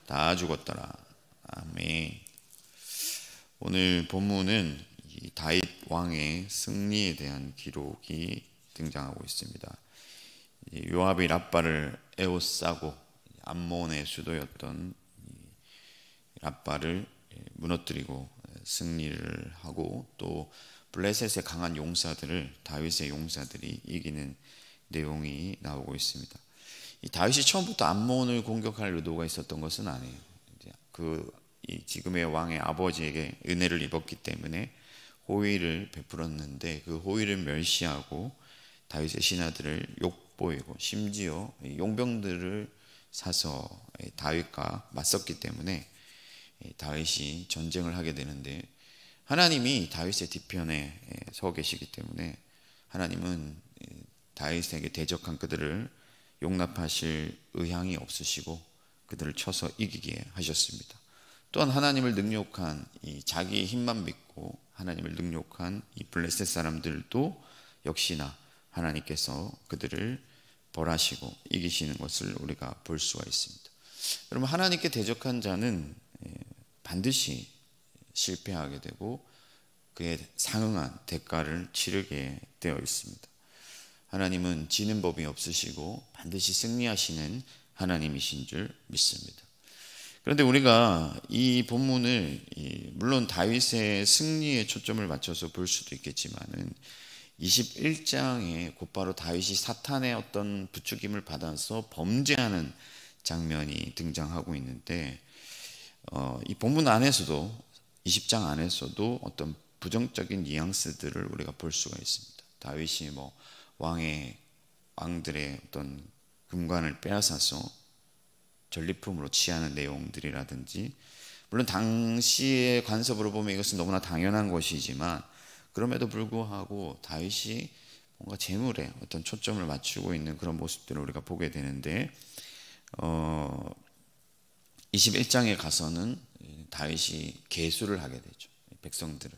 다 죽었더라. 아멘. 오늘 본문은 이 다윗 왕의 승리에 대한 기록이 등장하고 있습니다. 요압이 랍바를 에워싸고 암몬의 수도였던 랍바를 무너뜨리고 승리를 하고, 또 블레셋의 강한 용사들을 다윗의 용사들이 이기는 내용이 나오고 있습니다. 이 다윗이 처음부터 암몬을 공격할 의도가 있었던 것은 아니에요. 이 지금의 왕의 아버지에게 은혜를 입었기 때문에 호의를 베풀었는데, 그 호의를 멸시하고 다윗의 신하들을 욕보이고 심지어 용병들을 사서 다윗과 맞섰기 때문에 다윗이 전쟁을 하게 되는데, 하나님이 다윗의 뒤편에 서 계시기 때문에 하나님은 다윗에게 대적한 그들을 용납하실 의향이 없으시고 그들을 쳐서 이기게 하셨습니다. 또한 하나님을 능욕한 자기 힘만 믿고 하나님을 능욕한 이 블레셋 사람들도 역시나 하나님께서 그들을 벌하시고 이기시는 것을 우리가 볼 수가 있습니다. 여러분, 하나님께 대적한 자는 반드시 실패하게 되고 그에 상응한 대가를 치르게 되어 있습니다. 하나님은 지는 법이 없으시고 반드시 승리하시는 하나님이신 줄 믿습니다. 그런데 우리가 이 본문을 물론 다윗의 승리에 초점을 맞춰서 볼 수도 있겠지만은 21장에 곧바로 다윗이 사탄의 어떤 부추김을 받아서 범죄하는 장면이 등장하고 있는데, 이 본문 안에서도 20장 안에서도 어떤 부정적인 뉘앙스들을 우리가 볼 수가 있습니다. 다윗이 왕들의 어떤 금관을 빼앗아서 전리품으로 취하는 내용들이라든지, 물론 당시의 관습으로 보면 이것은 너무나 당연한 것이지만 그럼에도 불구하고 다윗이 뭔가 재물에 어떤 초점을 맞추고 있는 그런 모습들을 우리가 보게 되는데, 21장에 가서는 다윗이 계수를 하게 되죠, 백성들을.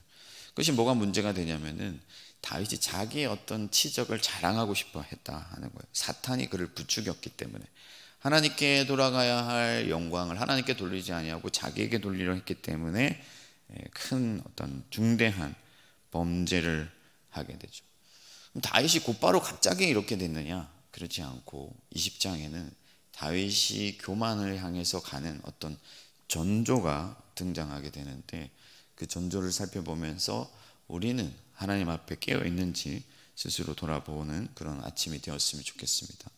그것이 뭐가 문제가 되냐면은 다윗이 자기의 어떤 치적을 자랑하고 싶어 했다 하는 거예요. 사탄이 그를 부추겼기 때문에 하나님께 돌아가야 할 영광을 하나님께 돌리지 아니하고 자기에게 돌리려 했기 때문에 큰 어떤 중대한 범죄를 하게 되죠. 그럼 다윗이 곧바로 갑자기 이렇게 됐느냐? 그렇지 않고 20장에는 다윗이 교만을 향해서 가는 어떤 전조가 등장하게 되는데, 그 전조를 살펴보면서 우리는 하나님 앞에 깨어 있는지 스스로 돌아보는 그런 아침이 되었으면 좋겠습니다.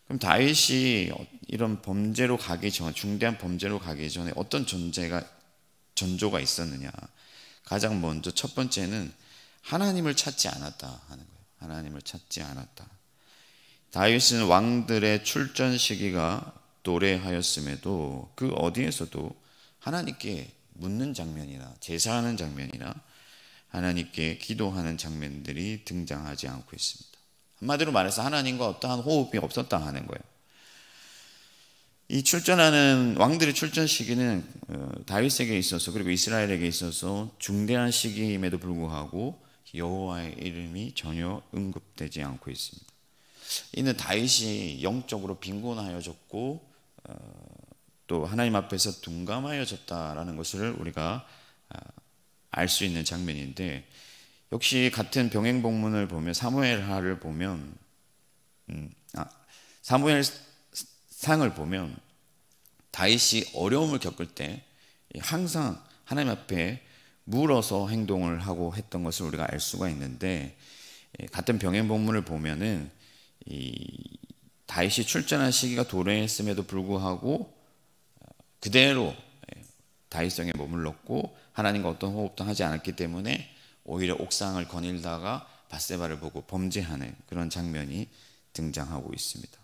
그럼 다윗이 이런 범죄로 가기 전, 중대한 범죄로 가기 전에 어떤 전조가 있었느냐? 가장 먼저 첫 번째는 하나님을 찾지 않았다 하는 거예요. 하나님을 찾지 않았다. 다윗은 왕들의 출전 시기가 도래하였음에도 그 어디에서도 하나님께 묻는 장면이나 제사하는 장면이나 하나님께 기도하는 장면들이 등장하지 않고 있습니다. 한마디로 말해서 하나님과 어떠한 호흡이 없었다 하는 거예요. 이 출전하는 왕들의 출전 시기는 다윗에게 있어서, 그리고 이스라엘에게 있어서 중대한 시기임에도 불구하고 여호와의 이름이 전혀 언급되지 않고 있습니다. 이는 다윗이 영적으로 빈곤하여졌고 또 하나님 앞에서 둔감하여졌다라는 것을 우리가 알 수 있는 장면인데, 역시 같은 병행복문을 보면 사무엘하를 보면 사무엘상을 보면 다윗이 어려움을 겪을 때 항상 하나님 앞에 물어서 행동을 하고 했던 것을 우리가 알 수가 있는데, 같은 병행복문을 보면은 이 다윗이 출전한 시기가 도래했음에도 불구하고 그대로 다윗성에 머물렀고 하나님과 어떤 호흡도 하지 않았기 때문에 오히려 옥상을 거닐다가 밧세바를 보고 범죄하는 그런 장면이 등장하고 있습니다.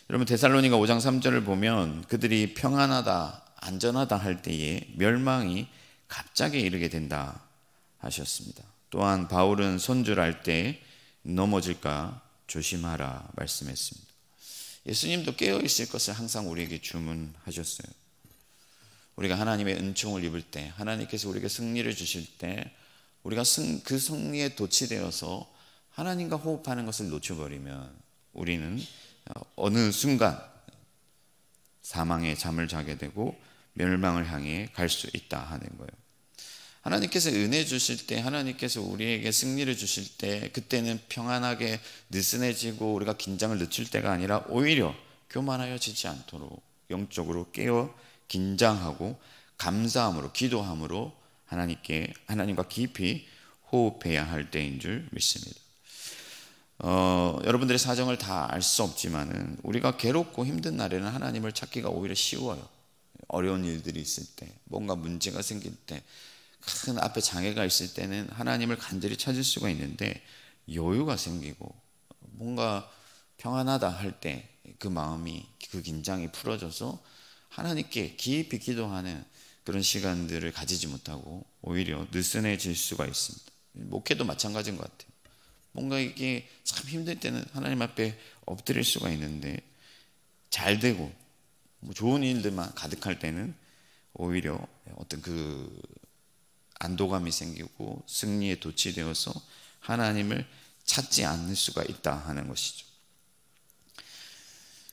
여러분, 데살로니가 5장 3절을 보면 그들이 평안하다 안전하다 할 때에 멸망이 갑자기 이르게 된다 하셨습니다. 또한 바울은 손절할 때 넘어질까 조심하라 말씀했습니다. 예수님도 깨어있을 것을 항상 우리에게 주문하셨어요. 우리가 하나님의 은총을 입을 때, 하나님께서 우리에게 승리를 주실 때 우리가 그 승리에 도취되어서 하나님과 호흡하는 것을 놓쳐버리면 우리는 어느 순간 사망의 잠을 자게 되고 멸망을 향해 갈 수 있다 하는 거예요. 하나님께서 은혜 주실 때, 하나님께서 우리에게 승리를 주실 때, 그때는 평안하게 느슨해지고 우리가 긴장을 늦출 때가 아니라 오히려 교만하여지지 않도록 영적으로 깨어 긴장하고 감사함으로, 기도함으로 하나님과 깊이 호흡해야 할 때인 줄 믿습니다. 여러분들의 사정을 다 알 수 없지만은 우리가 괴롭고 힘든 날에는 하나님을 찾기가 오히려 쉬워요. 어려운 일들이 있을 때, 뭔가 문제가 생길 때, 큰 앞에 장애가 있을 때는 하나님을 간절히 찾을 수가 있는데, 여유가 생기고 뭔가 평안하다 할 때 그 마음이, 그 긴장이 풀어져서 하나님께 깊이 기도하는 그런 시간들을 가지지 못하고 오히려 느슨해질 수가 있습니다. 목회도 마찬가지인 것 같아요. 뭔가 이게 참 힘들 때는 하나님 앞에 엎드릴 수가 있는데, 잘 되고 좋은 일들만 가득할 때는 오히려 어떤 그 안도감이 생기고 승리에 도취되어서 하나님을 찾지 않을 수가 있다 하는 것이죠.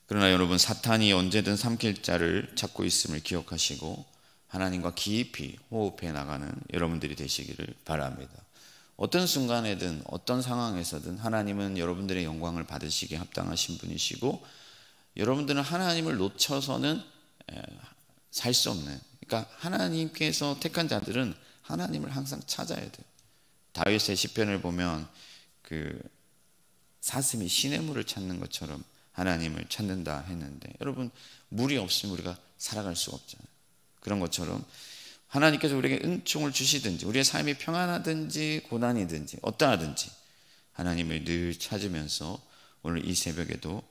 그러나 여러분, 사탄이 언제든 삼킬 자를 찾고 있음을 기억하시고 하나님과 깊이 호흡해 나가는 여러분들이 되시기를 바랍니다. 어떤 순간에든 어떤 상황에서든 하나님은 여러분들의 영광을 받으시기에 합당하신 분이시고, 여러분들은 하나님을 놓쳐서는 살 수 없는, 그러니까 하나님께서 택한 자들은 하나님을 항상 찾아야 돼요. 다윗의 시편을 보면 그 사슴이 시냇물을 찾는 것처럼 하나님을 찾는다 했는데, 여러분, 물이 없으면 우리가 살아갈 수가 없잖아요. 그런 것처럼 하나님께서 우리에게 은총을 주시든지 우리의 삶이 평안하든지 고난이든지 어떠하든지 하나님을 늘 찾으면서 오늘 이 새벽에도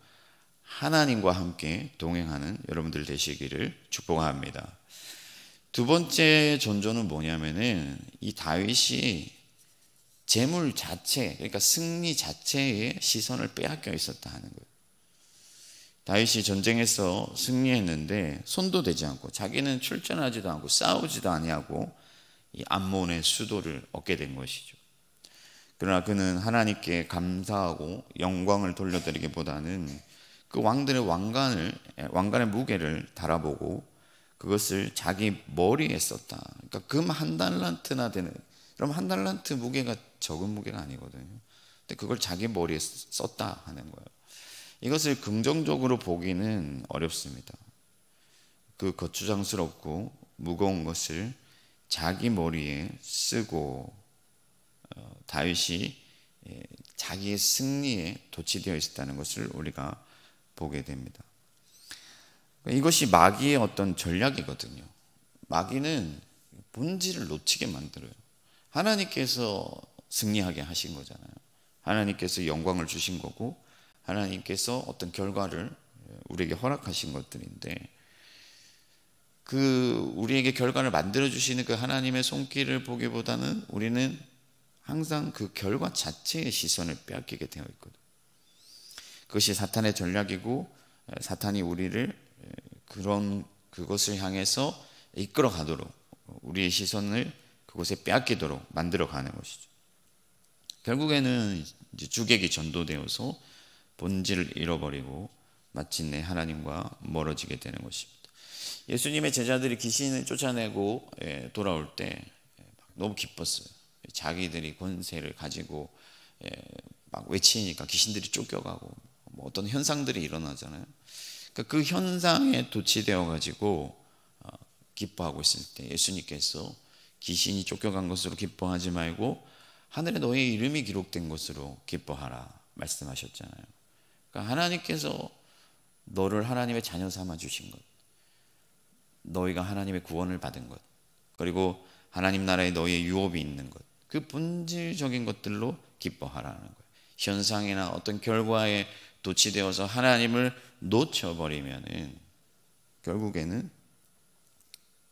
하나님과 함께 동행하는 여러분들 되시기를 축복합니다. 두 번째 전조는 뭐냐면은, 이 다윗이 재물 자체, 그러니까 승리 자체에 시선을 빼앗겨 있었다 하는 거예요. 다윗이 전쟁에서 승리했는데 손도 대지 않고, 자기는 출전하지도 않고 싸우지도 아니하고 이 암몬의 수도를 얻게 된 것이죠. 그러나 그는 하나님께 감사하고 영광을 돌려드리기보다는 그 왕들의 왕관의 무게를 달아보고 그것을 자기 머리에 썼다. 그러니까 금 한 달란트나 되는, 그럼 한 달란트 무게가 적은 무게가 아니거든요. 근데 그걸 자기 머리에 썼다 하는 거예요. 이것을 긍정적으로 보기는 어렵습니다. 그 거추장스럽고 무거운 것을 자기 머리에 쓰고 다윗이 자기의 승리에 도취되어 있었다는 것을 우리가 보게 됩니다. 이것이 마귀의 어떤 전략이거든요. 마귀는 본질을 놓치게 만들어요. 하나님께서 승리하게 하신 거잖아요. 하나님께서 영광을 주신 거고 하나님께서 어떤 결과를 우리에게 허락하신 것들인데, 그 우리에게 결과를 만들어 주시는 그 하나님의 손길을 보기보다는 우리는 항상 그 결과 자체의 시선을 빼앗기게 되어 있거든요. 그것이 사탄의 전략이고, 사탄이 우리를 그것을 향해서 이끌어 가도록, 우리의 시선을 그곳에 빼앗기도록 만들어 가는 것이죠. 결국에는 이제 주객이 전도되어서 본질을 잃어버리고 마침내 하나님과 멀어지게 되는 것입니다. 예수님의 제자들이 귀신을 쫓아내고 돌아올 때 너무 기뻤어요. 자기들이 권세를 가지고 막 외치니까 귀신들이 쫓겨가고 뭐 어떤 현상들이 일어나잖아요. 그러니까 그 현상에 도취되어 가지고 기뻐하고 있을 때 예수님께서 귀신이 쫓겨간 것으로 기뻐하지 말고 하늘에 너의 이름이 기록된 것으로 기뻐하라 말씀하셨잖아요. 그러니까 하나님께서 너를 하나님의 자녀 삼아 주신 것, 너희가 하나님의 구원을 받은 것, 그리고 하나님 나라에 너희의 유업이 있는 것, 그 본질적인 것들로 기뻐하라는 거예요. 현상이나 어떤 결과에 도취되어서 하나님을 놓쳐버리면은 결국에는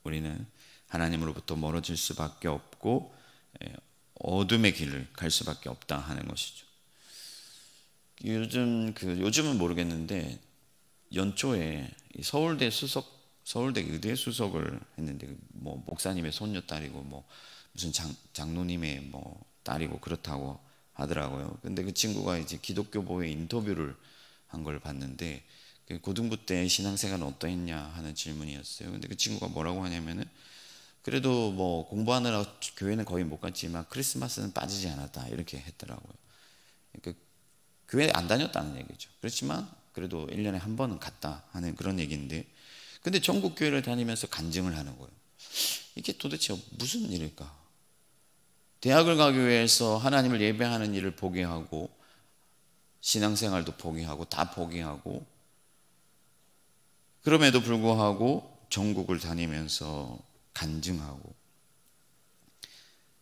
우리는 하나님으로부터 멀어질 수밖에 없고 어둠의 길을 갈 수밖에 없다 하는 것이죠. 요즘은 모르겠는데 연초에 서울대 의대 수석을 했는데, 뭐 목사님의 손녀딸이고 뭐 무슨 장로님의 뭐 딸이고 그렇다고 하더라고요. 근데 그 친구가 이제 기독교보에 인터뷰를 한 걸 봤는데, 고등부 때 신앙생활은 어떠했냐 하는 질문이었어요. 근데 그 친구가 뭐라고 하냐면은 그래도 뭐 공부하느라 교회는 거의 못 갔지만 크리스마스는 빠지지 않았다 이렇게 했더라고요. 그러니까 교회 안 다녔다는 얘기죠. 그렇지만 그래도 1년에 한 번은 갔다 하는 그런 얘기인데, 근데 전국 교회를 다니면서 간증을 하는 거예요. 이게 도대체 무슨 일일까? 대학을 가기 위해서 하나님을 예배하는 일을 포기하고 신앙생활도 포기하고 다 포기하고, 그럼에도 불구하고 전국을 다니면서 간증하고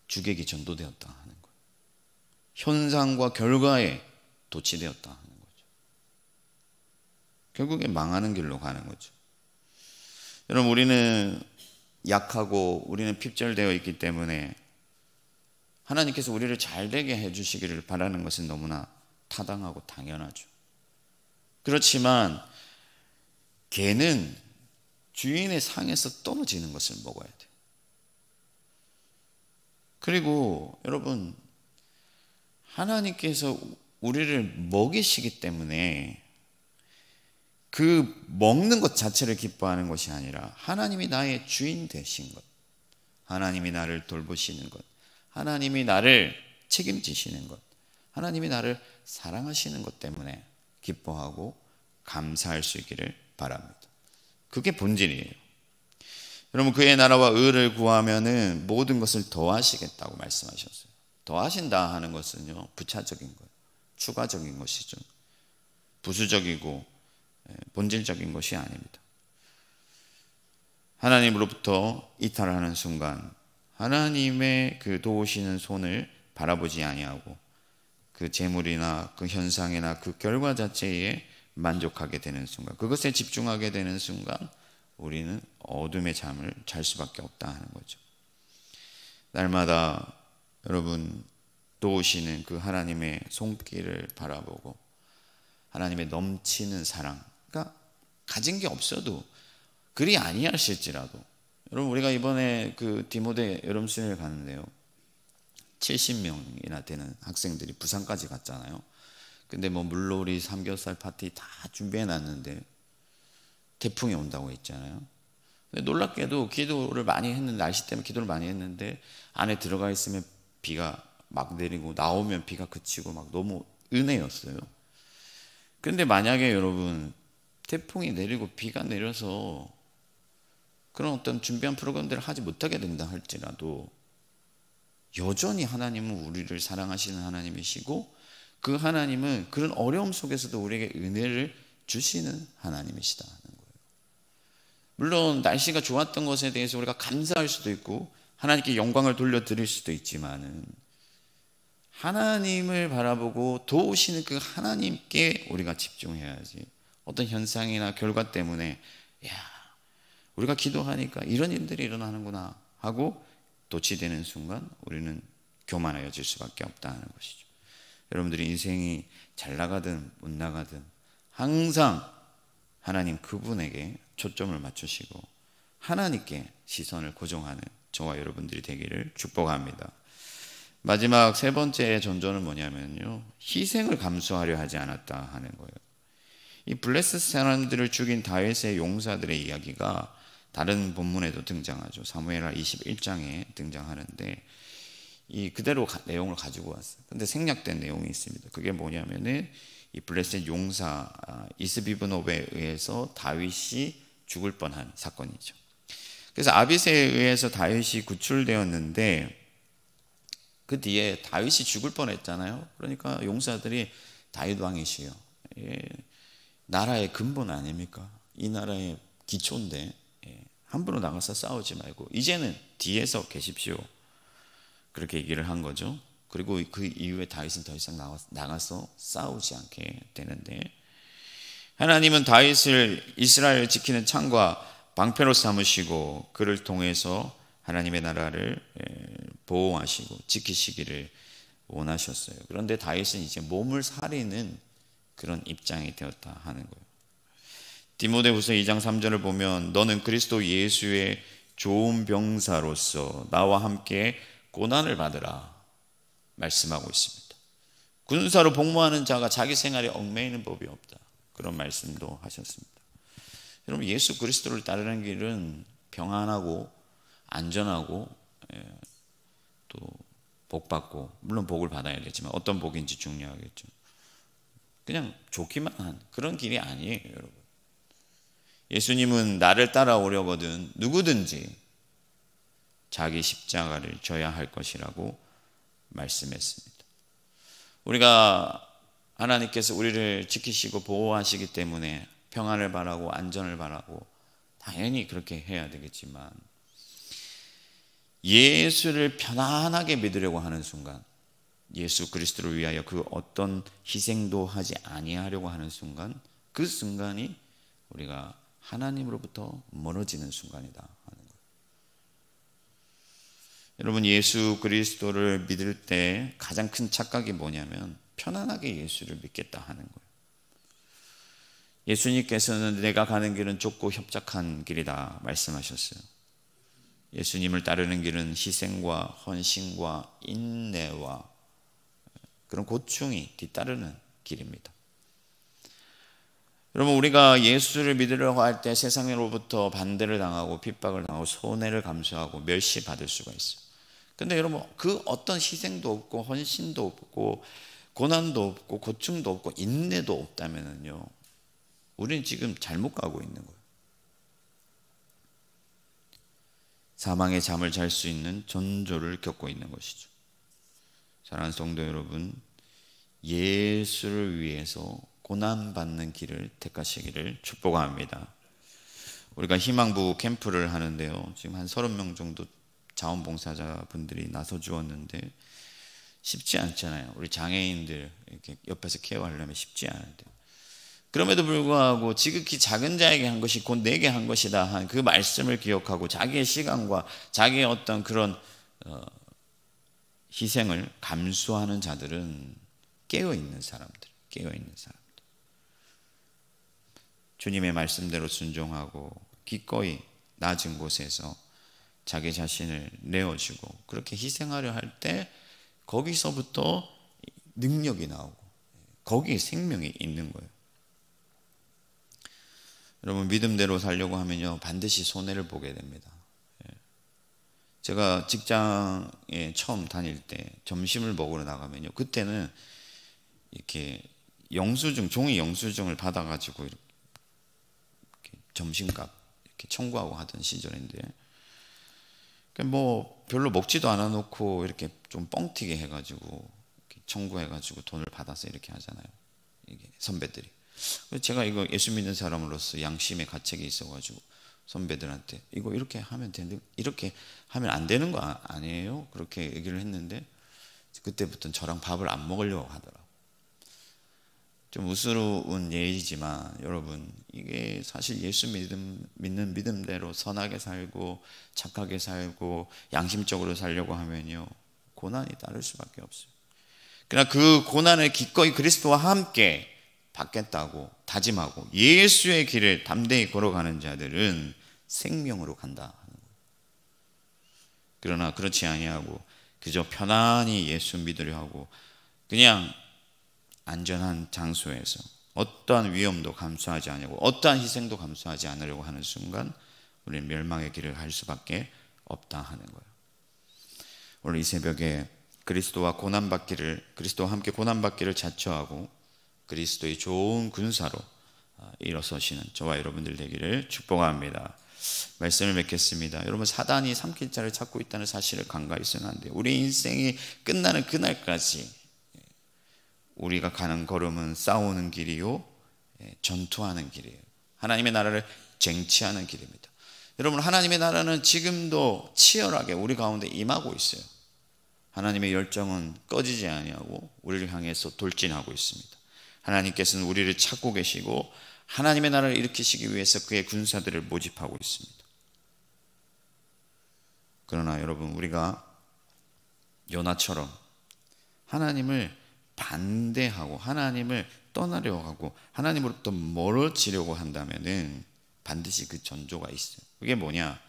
주객이 전도되었다 하는 거예요. 현상과 결과에 도취되었다 하는 거죠. 결국에 망하는 길로 가는 거죠. 여러분, 우리는 약하고 우리는 핍절되어 있기 때문에 하나님께서 우리를 잘되게 해주시기를 바라는 것은 너무나 타당하고 당연하죠. 그렇지만 개는 주인의 상에서 떨어지는 것을 먹어야 돼요. 그리고 여러분, 하나님께서 우리를 먹이시기 때문에 그 먹는 것 자체를 기뻐하는 것이 아니라 하나님이 나의 주인 되신 것, 하나님이 나를 돌보시는 것, 하나님이 나를 책임지시는 것, 하나님이 나를 사랑하시는 것 때문에 기뻐하고 감사할 수 있기를 바랍니다. 그게 본질이에요. 여러분, 그의 나라와 의를 구하면은 모든 것을 더하시겠다고 말씀하셨어요. 더하신다 하는 것은요, 부차적인 거예요. 추가적인 것이죠. 부수적이고 본질적인 것이 아닙니다. 하나님으로부터 이탈하는 순간 하나님의 그 도우시는 손을 바라보지 아니하고 그 재물이나 그 현상이나 그 결과 자체에 만족하게 되는 순간, 그것에 집중하게 되는 순간 우리는 어둠의 잠을 잘 수밖에 없다 하는 거죠. 날마다 여러분 도우시는 그 하나님의 손길을 바라보고 하나님의 넘치는 사랑, 그러니까 가진 게 없어도 그리 아니하실지라도, 여러분 우리가 이번에 그 디모데 여름 수련회 가는데요, 70명이나 되는 학생들이 부산까지 갔잖아요. 근데 뭐 물놀이, 삼겹살 파티 다 준비해 놨는데 태풍이 온다고 했잖아요. 근데 놀랍게도 기도를 많이 했는데, 날씨 때문에 기도를 많이 했는데 안에 들어가 있으면 비가 막 내리고 나오면 비가 그치고 막 너무 은혜였어요. 근데 만약에 여러분 태풍이 내리고 비가 내려서 그런 어떤 준비한 프로그램들을 하지 못하게 된다 할지라도 여전히 하나님은 우리를 사랑하시는 하나님이시고, 그 하나님은 그런 어려움 속에서도 우리에게 은혜를 주시는 하나님이시다 하는 거예요. 물론 날씨가 좋았던 것에 대해서 우리가 감사할 수도 있고 하나님께 영광을 돌려드릴 수도 있지만은 하나님을 바라보고 도우시는 그 하나님께 우리가 집중해야지, 어떤 현상이나 결과 때문에 야, 우리가 기도하니까 이런 일들이 일어나는구나 하고 도취되는 순간 우리는 교만해질 수밖에 없다 하는 것이죠. 여러분들이 인생이 잘 나가든 못 나가든 항상 하나님 그분에게 초점을 맞추시고 하나님께 시선을 고정하는 저와 여러분들이 되기를 축복합니다. 마지막 세 번째 전조는 뭐냐면요, 희생을 감수하려 하지 않았다 하는 거예요. 이 블레셋 사람들을 죽인 다윗의 용사들의 이야기가 다른 본문에도 등장하죠. 사무엘하 21장에 등장하는데 이 그대로 내용을 가지고 왔어요. 근데 생략된 내용이 있습니다. 그게 뭐냐면은 이 블레셋 용사 이스비브노브에 의해서 다윗이 죽을 뻔한 사건이죠. 그래서 아빗에 의해서 다윗이 구출되었는데 그 뒤에 다윗이 죽을 뻔했잖아요. 그러니까 용사들이 다윗 왕이시여, 나라의 근본 아닙니까? 이 나라의 기초인데 함부로 나가서 싸우지 말고 이제는 뒤에서 계십시오, 그렇게 얘기를 한 거죠. 그리고 그 이후에 다윗은 더 이상 나가서 싸우지 않게 되는데, 하나님은 다윗을 이스라엘을 지키는 창과 방패로 삼으시고 그를 통해서 하나님의 나라를 보호하시고 지키시기를 원하셨어요. 그런데 다윗은 이제 몸을 사리는 그런 입장이 되었다 하는 거예요. 디모데후서 2장 3절을 보면 너는 그리스도 예수의 좋은 병사로서 나와 함께 고난을 받으라 말씀하고 있습니다. 군사로 복무하는 자가 자기 생활에 얽매이는 법이 없다. 그런 말씀도 하셨습니다. 여러분, 예수 그리스도를 따르는 길은 평안하고 안전하고 또 복받고, 물론 복을 받아야겠지만 어떤 복인지 중요하겠죠. 그냥 좋기만 한 그런 길이 아니에요, 여러분. 예수님은 나를 따라오려거든 누구든지 자기 십자가를 져야 할 것이라고 말씀했습니다. 우리가 하나님께서 우리를 지키시고 보호하시기 때문에 평안을 바라고 안전을 바라고 당연히 그렇게 해야 되겠지만, 예수를 편안하게 믿으려고 하는 순간, 예수 그리스도를 위하여 그 어떤 희생도 하지 아니하려고 하는 순간, 그 순간이 우리가 하나님으로부터 멀어지는 순간이다 하는 거예요. 여러분, 예수 그리스도를 믿을 때 가장 큰 착각이 뭐냐면 편안하게 예수를 믿겠다 하는 거예요. 예수님께서는 내가 가는 길은 좁고 협착한 길이다 말씀하셨어요. 예수님을 따르는 길은 희생과 헌신과 인내와 그런 고충이 뒤따르는 길입니다. 여러분, 우리가 예수를 믿으려고 할 때 세상으로부터 반대를 당하고 핍박을 당하고 손해를 감수하고 멸시받을 수가 있어요. 근데 여러분, 그 어떤 희생도 없고 헌신도 없고 고난도 없고 고충도 없고 인내도 없다면요, 우리는 지금 잘못 가고 있는 거예요. 사망의 잠을 잘 수 있는 전조를 겪고 있는 것이죠. 사랑하는 성도 여러분, 예수를 위해서 고난받는 길을 택하시기를 축복합니다. 우리가 희망부 캠프를 하는데요, 지금 한 30명 정도 자원봉사자분들이 나서 주었는데 쉽지 않잖아요. 우리 장애인들 이렇게 옆에서 케어하려면 쉽지 않은데, 그럼에도 불구하고 지극히 작은 자에게 한 것이 곧 내게 한 것이다 한 그 말씀을 기억하고 자기의 시간과 자기의 어떤 그런 희생을 감수하는 자들은 깨어있는 사람들, 주님의 말씀대로 순종하고 기꺼이 낮은 곳에서 자기 자신을 내어주고 그렇게 희생하려 할 때 거기서부터 능력이 나오고 거기에 생명이 있는 거예요. 여러분, 믿음대로 살려고 하면요, 반드시 손해를 보게 됩니다. 제가 직장에 처음 다닐 때 점심을 먹으러 나가면요, 그때는 이렇게 영수증, 종이 영수증을 받아가지고 이렇게 점심값 이렇게 청구하고 하던 시절인데, 뭐 별로 먹지도 않아 놓고 이렇게 좀 뻥튀기 해가지고 이렇게 청구해가지고 돈을 받아서 이렇게 하잖아요, 이게 선배들이. 제가 이거 예수 믿는 사람으로서 양심의 가책이 있어가지고 선배들한테 이거 이렇게 하면 되는, 이렇게 하면 안 되는 거 아니에요? 그렇게 얘기를 했는데 그때부터는 저랑 밥을 안 먹으려고 하더라고요. 좀 우스러운 예이지만 여러분, 이게 사실 예수 믿는 믿음대로 선하게 살고 착하게 살고 양심적으로 살려고 하면요, 고난이 따를 수밖에 없어요. 그러나 그 고난을 기꺼이 그리스도와 함께 받겠다고 다짐하고 예수의 길을 담대히 걸어가는 자들은 생명으로 간다 하는 거예요. 그러나 그렇지 아니하고 그저 편안히 예수 믿으려 하고 그냥 안전한 장소에서 어떠한 위험도 감수하지 않으려고, 어떠한 희생도 감수하지 않으려고 하는 순간 우리는 멸망의 길을 갈 수밖에 없다 하는 거예요. 오늘 이 새벽에 그리스도와 함께 고난받기를 자처하고 그리스도의 좋은 군사로 일어서시는 저와 여러분들 되기를 축복합니다. 말씀을 맺겠습니다. 여러분, 사단이 삼킬 자를 찾고 있다는 사실을 간과히 생각하는데, 우리 인생이 끝나는 그날까지 우리가 가는 걸음은 싸우는 길이요, 전투하는 길이에요. 하나님의 나라를 쟁취하는 길입니다. 여러분, 하나님의 나라는 지금도 치열하게 우리 가운데 임하고 있어요. 하나님의 열정은 꺼지지 아니하고 우리를 향해서 돌진하고 있습니다. 하나님께서는 우리를 찾고 계시고 하나님의 나라를 일으키시기 위해서 그의 군사들을 모집하고 있습니다. 그러나 여러분, 우리가 요나처럼 하나님을 반대하고 하나님을 떠나려고 하고 하나님으로부터 멀어지려고 한다면은 반드시 그 전조가 있어요. 그게 뭐냐?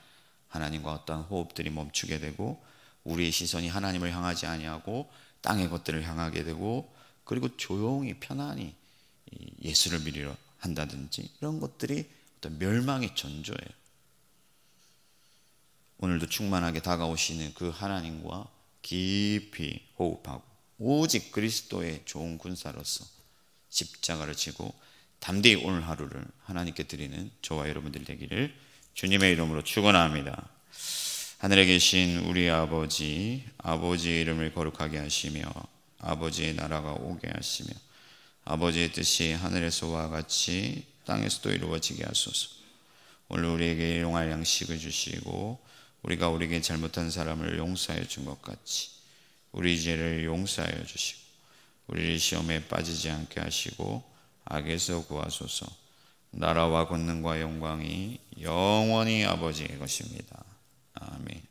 하나님과 어떤 호흡들이 멈추게 되고 우리의 시선이 하나님을 향하지 아니하고 땅의 것들을 향하게 되고, 그리고 조용히 편안히 예수를 믿으려 한다든지 이런 것들이 어떤 멸망의 전조예요. 오늘도 충만하게 다가오시는 그 하나님과 깊이 호흡하고 오직 그리스도의 좋은 군사로서 십자가를 지고 담대히 오늘 하루를 하나님께 드리는 저와 여러분들 되기를 주님의 이름으로 축원합니다. 하늘에 계신 우리 아버지, 아버지의 이름을 거룩하게 하시며 아버지의 나라가 오게 하시며 아버지의 뜻이 하늘에서와 같이 땅에서도 이루어지게 하소서. 오늘 우리에게 일용할 양식을 주시고 우리가 우리에게 잘못한 사람을 용서하여 준 것 같이 우리 죄를 용서하여 주시고 우리를 시험에 빠지지 않게 하시고 악에서 구하소서. 나라와 권능과 영광이 영원히 아버지의 것입니다. 아멘.